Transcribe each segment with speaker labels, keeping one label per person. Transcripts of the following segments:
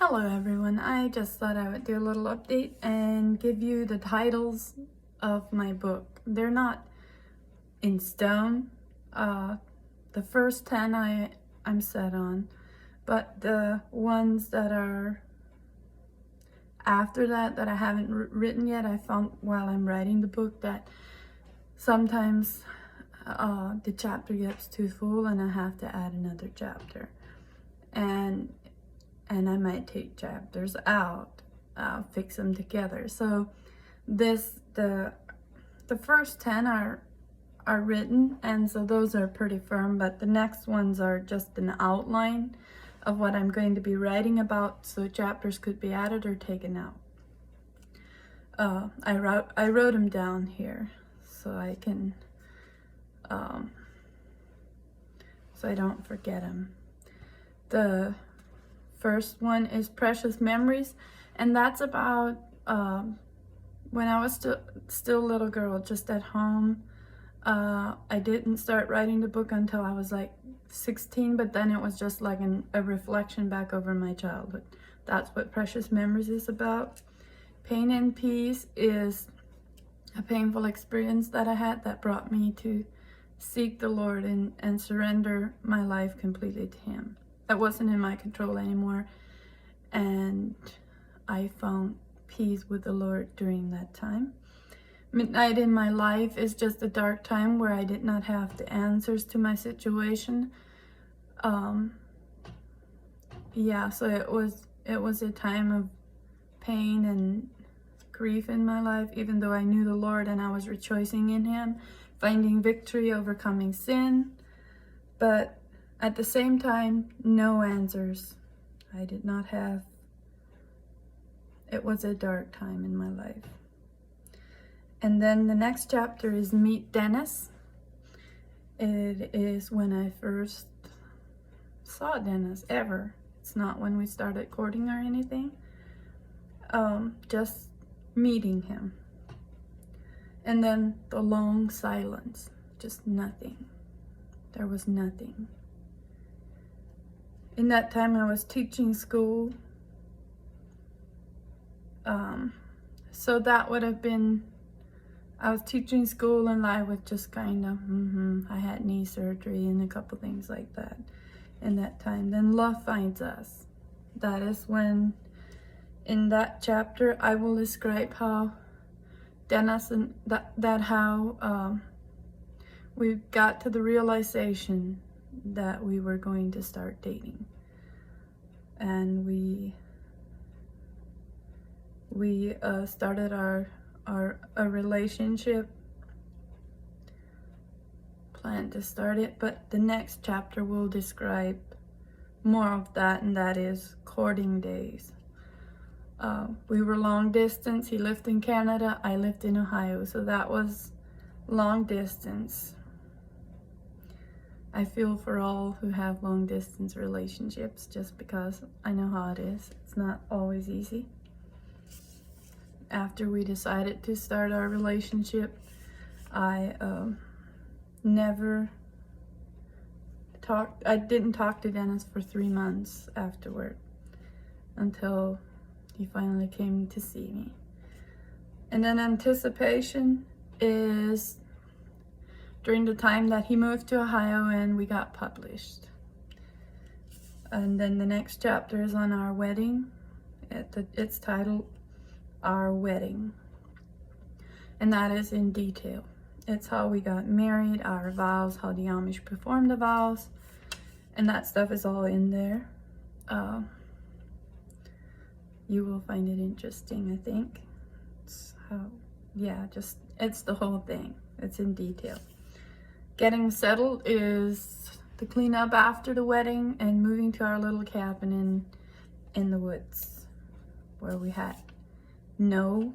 Speaker 1: Hello everyone, I just thought I would do a little update and give you the titles of my book. They're not in stone. The first 10 I'm set on, but the ones that are after that I haven't written yet, I found while I'm writing the book that sometimes the chapter gets too full and I have to add another chapter. And I might take chapters out, fix them together. So the first 10 are written, and so those are pretty firm, but the next ones are just an outline of what I'm going to be writing about, so chapters could be added or taken out. I wrote them down here so I can, so I don't forget them. The first one is Precious Memories, and that's about when I was still a little girl, just at home. I didn't start writing the book until I was like 16, but then it was just like a reflection back over my childhood. That's what Precious Memories is about. Pain and Peace is a painful experience that I had that brought me to seek the Lord and surrender my life completely to Him. That wasn't in my control anymore, and I found peace with the Lord during that time. Midnight in My Life is just a dark time where I did not have the answers to my situation. So it was a time of pain and grief in my life, even though I knew the Lord and I was rejoicing in Him, finding victory, overcoming sin. But at the same time, no answers. I did not have. It was a dark time in my life. And then the next chapter is Meet Dennis. It is when I first saw Dennis ever. It's not when we started courting or anything. Just meeting him. And then the long silence. Just nothing. There was nothing. In that time, I was teaching school. So that would have been, I was teaching school and I was just kind of, I had knee surgery and a couple things like that in that time. Then Love Finds Us. That is when, in that chapter, I will describe how Dennis and how we got to the realization that we were going to start dating, and we started a relationship, planned to start it, but the next chapter will describe more of that, and that is courting days. We were long distance. He lived in Canada, I lived in Ohio, so that was long distance. I feel for all who have long distance relationships, just because I know how it is. It's not always easy. After we decided to start our relationship, I didn't talk to Dennis for 3 months afterward, until he finally came to see me. And then Anticipation is during the time that he moved to Ohio and we got published. And then the next chapter is on our wedding. It's titled Our Wedding. And that is in detail. It's how we got married, our vows, how the Amish performed the vows, and that stuff is all in there. You will find it interesting, I think. It's the whole thing. It's in detail. Getting Settled is the cleanup after the wedding and moving to our little cabin in the woods, where we had no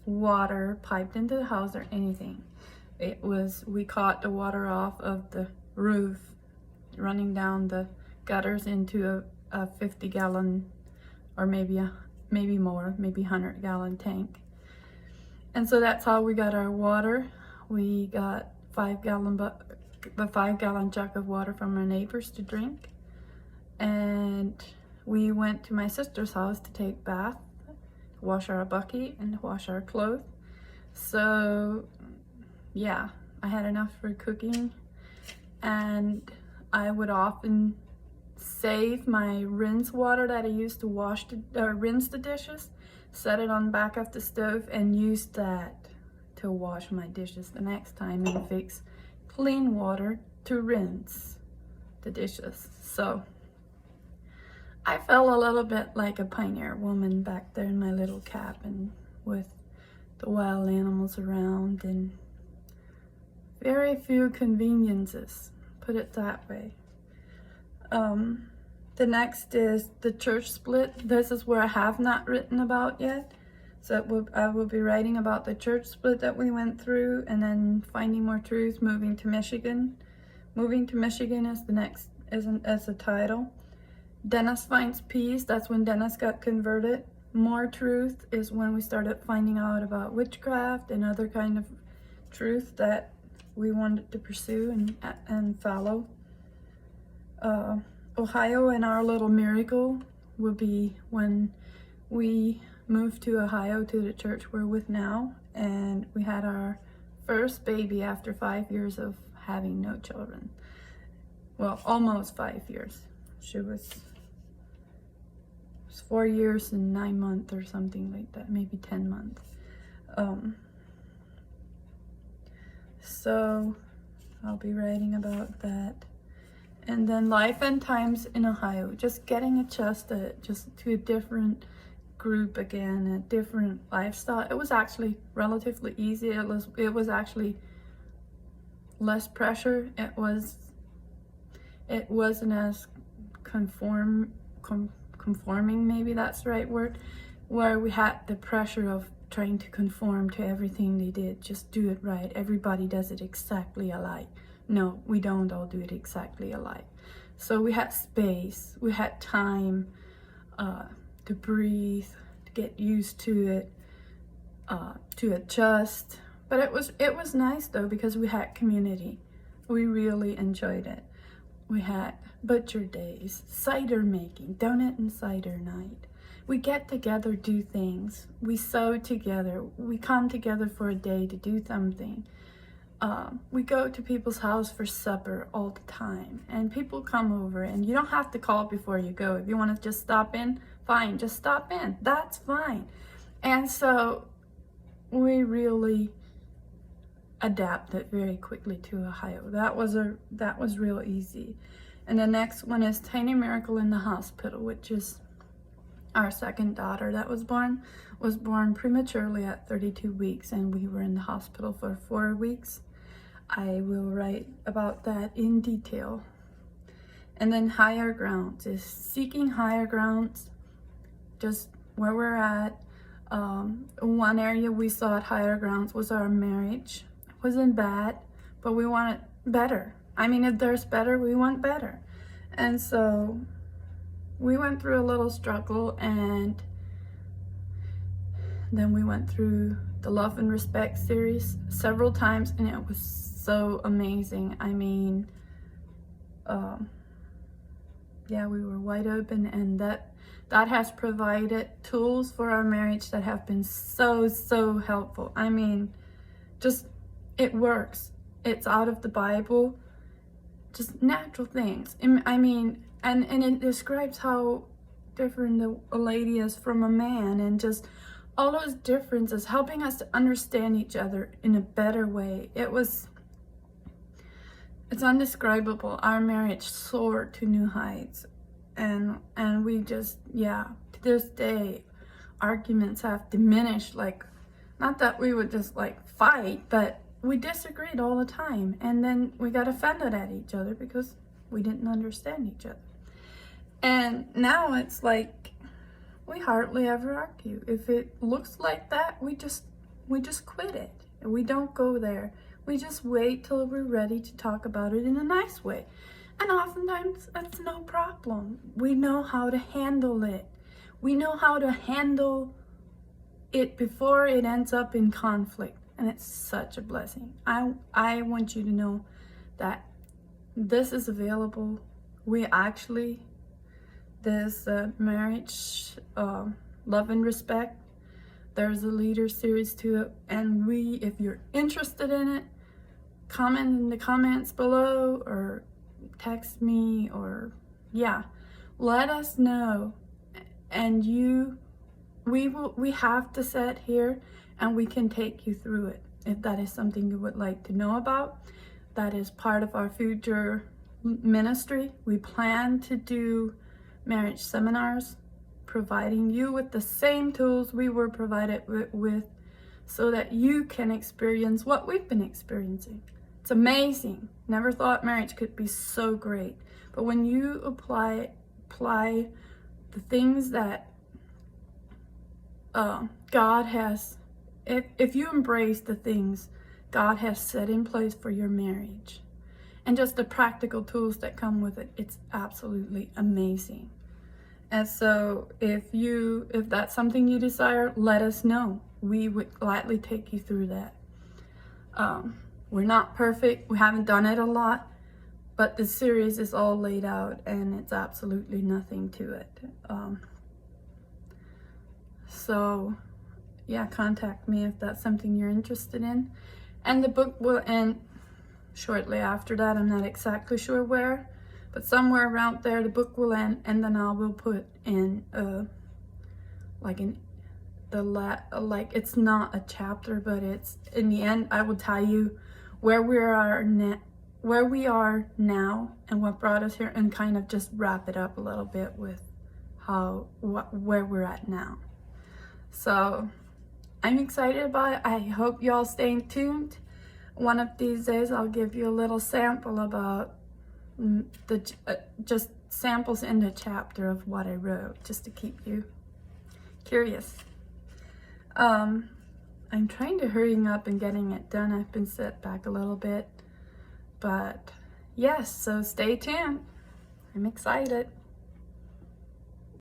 Speaker 1: water piped into the house or anything. We caught the water off of the roof, running down the gutters into a 50-gallon, or maybe more, maybe 100-gallon tank. And so that's how we got our water. We got the 5-gallon jug of water from our neighbors to drink, and we went to my sister's house to take bath, wash our bucket, and wash our clothes. So yeah, I had enough for cooking, and I would often save my rinse water that I used to rinse the dishes, set it on the back of the stove, and use that to wash my dishes the next time, and fix clean water to rinse the dishes. So I felt a little bit like a pioneer woman back there in my little cabin with the wild animals around and very few conveniences, put it that way. The next is the church split. This is where I have not written about yet. So I will be writing about the church split that we went through, and then finding more truth, moving to Michigan. Moving to Michigan is the next, as a title. Dennis finds peace. That's when Dennis got converted. More truth is when we started finding out about witchcraft and other kind of truth that we wanted to pursue and follow. Ohio and our little miracle will be when we moved to Ohio, to the church we're with now, and we had our first baby after 5 years of having no children. Well, almost 5 years. She was 4 years and 9 months or something like that, maybe 10 months. So I'll be writing about that. And then life and times in Ohio, just getting adjusted just to a different group again, a different lifestyle. It was actually relatively easy. It was actually less pressure. It wasn't as conforming, maybe that's the right word, where we had the pressure of trying to conform to everything they did. Just do it right. Everybody does it exactly alike. No, we don't all do it exactly alike. So we had space, we had time to breathe, to get used to it, to adjust. But it was nice though, because we had community. We really enjoyed it. We had butcher days, cider making, donut and cider night. We get together, do things. We sew together. We come together for a day to do something. We go to people's house for supper all the time, and people come over, and you don't have to call before you go. If you want to just stop in, fine, just stop in. That's fine. And so we really adapted very quickly to Ohio. That was real easy. And the next one is Tiny Miracle in the Hospital, which is our second daughter that was born prematurely at 32 weeks, and we were in the hospital for 4 weeks. I will write about that in detail. And then Higher Grounds is seeking higher grounds, just where we're at. One area we saw at higher grounds was our marriage. It wasn't bad, but we wanted better. I mean, if there's better, we want better. And so we went through a little struggle, and then we went through the Love and Respect series several times, and it was so amazing. I mean, yeah, we were wide open, and that has provided tools for our marriage that have been so helpful. I mean, just, it works. It's out of the Bible, just natural things. I mean, and it describes how different a lady is from a man, and just all those differences, helping us to understand each other in a better way. It's indescribable. Our marriage soared to new heights, and we just, yeah, to this day, arguments have diminished. Like, not that we would just like fight, but we disagreed all the time, and then we got offended at each other because we didn't understand each other. And now it's like we hardly ever argue. If it looks like that, we just quit it. We don't go there. We just wait till we're ready to talk about it in a nice way. And oftentimes that's no problem. We know how to handle it. We know how to handle it before it ends up in conflict. And it's such a blessing. I want you to know that this is available. We actually this marriage, love and respect. There's a leader series to it, and if you're interested in it, comment in the comments below or text me, or let us know. And we have to sit here and we can take you through it if that is something you would like to know about. That is part of our future ministry. We plan to do marriage seminars, providing you with the same tools we were provided with, so that you can experience what we've been experiencing. It's amazing. Never thought marriage could be so great. But when you apply the things that God has, if you embrace the things God has set in place for your marriage, and just the practical tools that come with it, it's absolutely amazing. And so if that's something you desire, let us know. We would gladly take you through that. We're not perfect. We haven't done it a lot, but the series is all laid out and it's absolutely nothing to it. So yeah, contact me if that's something you're interested in. And the book will end shortly after that. I'm not exactly sure where, but somewhere around there the book will end, and then I will put in it's not a chapter, but it's in the end I will tell you where we are now and what brought us here, and kind of just wrap it up a little bit with where we're at now. So I'm excited about it. I hope y'all stay tuned. One of these days I'll give you a little sample about just samples in the chapter of what I wrote, just to keep you curious. I'm trying to hurry up and getting it done. I've been set back a little bit, but yes, so stay tuned. I'm excited.